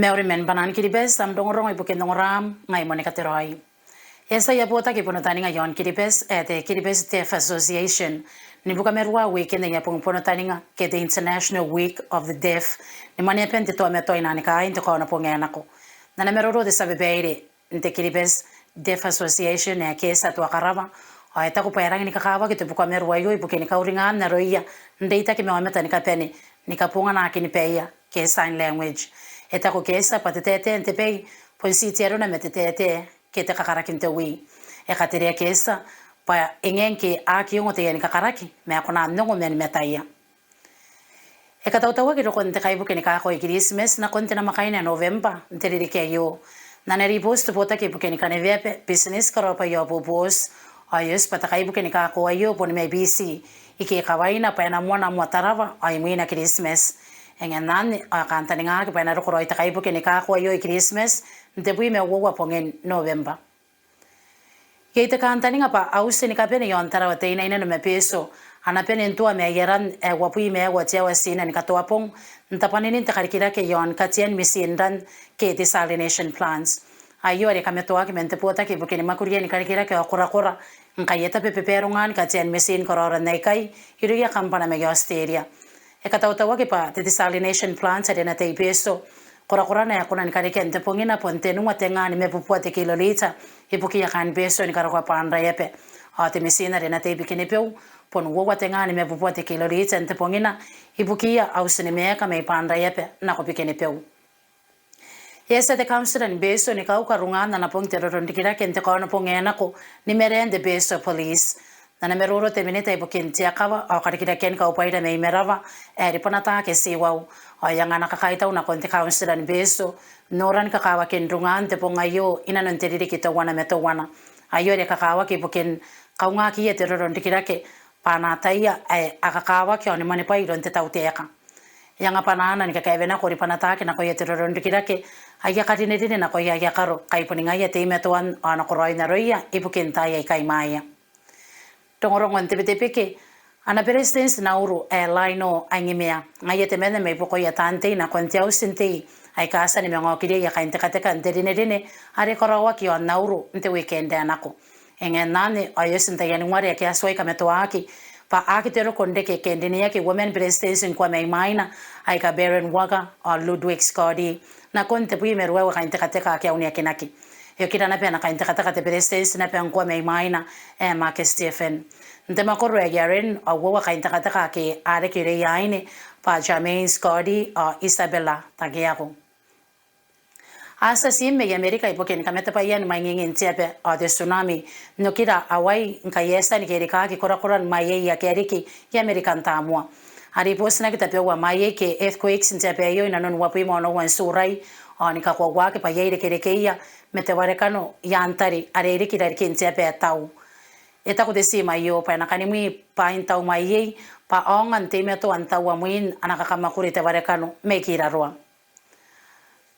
Meori men banan kiribes am dongorong ibu kendongoram ngai monika teroi. Esa ya bota ki ponotani nga yon kiribes the Kiribes Deaf Association ni buka merwa weekend ya ponotani nga ke the International Week of the Deaf ni mani pente to me to ina ni ka inte ko na pongena ko. Na meroro de sabebeire the Kiribes Deaf Association ya ke sa to karaba o eta ko pairang ni kakawa ki te buka merwa yo ibu ke ni kauringa na roia ndeita ki me meta ni ka pene ni ka ponga na ki ni peia ke sign language. Eta ko kesa patetete ente pei poisitiero na metete ke te kakaraki te wi e kateria kesa pa ingen ke aki ngo te yani kakaraki me akona ndongo men metaia e katautawa ki roko te kaibu ke ni ka ko Christmas na konte na makaina November nteriri ke yo na neri post pota ke buke ni kaneve business karo pa yo popos ayos pata kaibu ke ni ka ko ayo pon me BC ike kawaina pa na mwana mwatarava ai mwina Christmas engen nan kanta ninga ke pa na roko roi te kaibu ke ni ka ko ayo Christmas Ndebui me wowa pongen November. Kei te kantaninga pa ause ni ka pene yon tara wa teina ina no me peso. Ana pene ntua me yeran wapui me watia wasina ni katoa pong. Ntapanini te karikira ke yon katien misindan ke desalination plants. Ayo are kametoa ke mente pota ke bukeni makuria ni karikira ke akura nkayeta peperongan katien misin korora neikai hiruya kampana me yosteria. E katautawa ke pa te desalination plants are na te peso. Kora na yakuna ni karike nte pongina ponte nunga tenga ni mepupua te kilolita ipuki ya kan beso ni karakwa panda yepe te misina rena te bikini peu pon wowa tenga ni mepupua te kilolita nte pongina ipuki ya au sini meka me panda yepe na ko bikini peu Yesa te councilor ni beso ni kau karungana na pong terorondikira kente kauna pongena ko ni merende beso police na meroro te minita ipukin tiakawa au karikira ken kau paida me merava riponata ke siwau yang anak kakaita una konti councilor ni beso noran kakawa kendrungan te pongayo ina non teriri kita wana meto wana ayo re kakawa ki bukin kaunga ki eteroron dikirake panataya akakawa ki oni mane pai ron te tauteka yang apanana ni kakavena ko ripanata ki na ko eteroron dikirake aya katinedine na ko ya karo kai poninga ya te metuan ana ko roina roia ibukin taya kai maya tongorong tepe ke ana presidents nauru laino angimea ngai te mena me poko ya tante na kontiau sinte ai kasa ni mengo kire ya kainte kateka nterine are korawa ki on nauru nte weekend anako engen nane ayo sinte ya ngware ya asoi kametoa aki pa aki tero konde ke kendini ya ki women presidents in kwa mai maina ai ka Baron Waga or Ludwig Scotty na konte pui merwa kainte kateka ki aunia kinaki yo kira na pena kainte kateka te presidents na pe kwa mai maina Mark Stephen Ntema korro ya garen awo kainta kataka ke are kire yaine pa Jermaine Scotty Isabella tagiako asa simme ya Amerika ipoken kameta pa yan mangingin tiape de tsunami no kira awai nkayesa ni kire ka ki korakoran maye ya keriki ya American tamwa ari posna kita pe wa maye ke earthquakes tiape yo inanon wapi mono wan surai ni ka kwa ke pa ye kire ke ya metewarekano yantari are ri kire ke tiape tau Eta ko desima yo pa nakanimi pa intau mai pa ongan te meto antau amuin anakakamakuri te varekano me kira roa.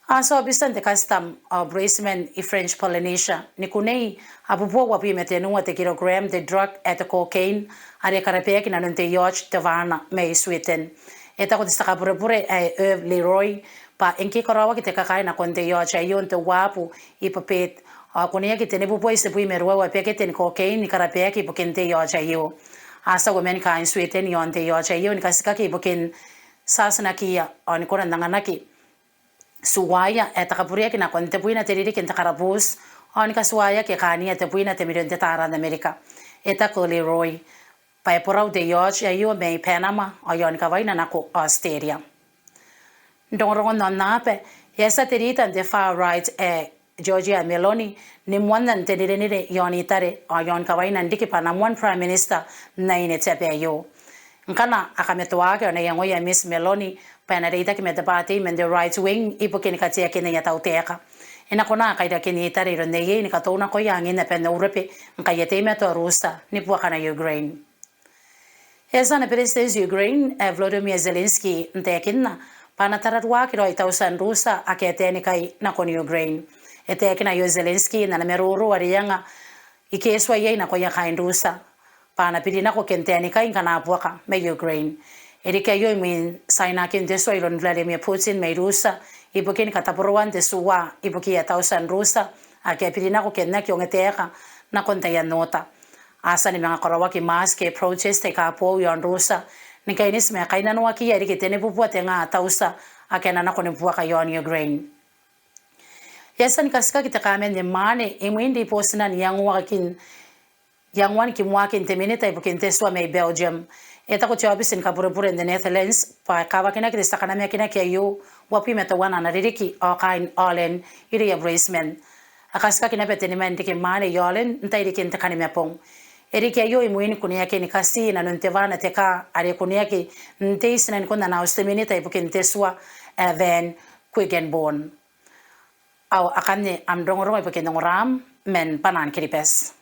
Aso bistante custom Braceman i French Polynesia ni kunei abubo wapi metenua te kilogram de drug at cocaine are karapea ki nanonte yacht te vana me Sweden. Eta ko destaka pure Leroy pa enki korawa ki te kakai na konte yacht ayon te wapu i papet kunia ki tene bupo se pui merwa wa peke ten cocaine ni karapea ki bukente yo chayo asa women ka in Sweden yon te yo chayo ni kasika ki bukin sasna ki on ko randanga ki suwaya etakapuria ki na konte pui na teriri ki takarabus on ka suwaya ki kania te pui na te miren te tara na Amerika eta ko Leroy pa porau de yo chayo me Panama ayon ka vaina na ko Australia ndongo non nape esa terita de far right Georgia Meloni ni mwana ntenire yoni tare yon kawaina ndiki pana one prime minister na ine tepe yo nkana akametoa ke na yango ya Miss Meloni pana reita ki metapati men the right wing ipokin katia kene ya tauteka ina kona kaida kini tare ronde ye ni katona ko yangi na pena urepe nkayete meto rusa ni bua kana Ukraine esa na president Ukraine Volodymyr Zelensky ntekinna pana taratwa ki roi tausan rusa aketeni kai na kon Ukraine ete kina yo Zelensky na meroro arianga ikeswa ye na ko ya kaindusa pana pidina ko kenteni kai kana buaka me Ukraine Erika yo min saina kin deso ilon Vladimir Putin mai Rusa ibukin katapuruan desuwa ibuki ya tausan Rusa ake pilina ko kenna ki ongeteka na konta ya nota asa ni mga karawa ki mas ke protest ka po yon Rusa ni kainis me kaina no aki yari ke tene pupu tenga tausa akena na kone puwa ka yon Ukraine yasa ni kasika kita kamen ni mane imwindi posina ni yangwa ki mwakin teminita ibukin teswa me Belgium eta ko chawabis in kapure in the Netherlands pa kawa kina kiti sakana me kina kia yu wapi meta wana na ririki akain allen iri ya braceman akaska kina pete ni mende ke mane yolen nta iri kinta kani me pong iri kia yu imuini kunia ke ni kasi na nuntevana teka are kunia ke nteis na nkunda na usteminita ibukin teswa then Quiggenborn au akane amdongorong ibukin nongoram men panan kiripes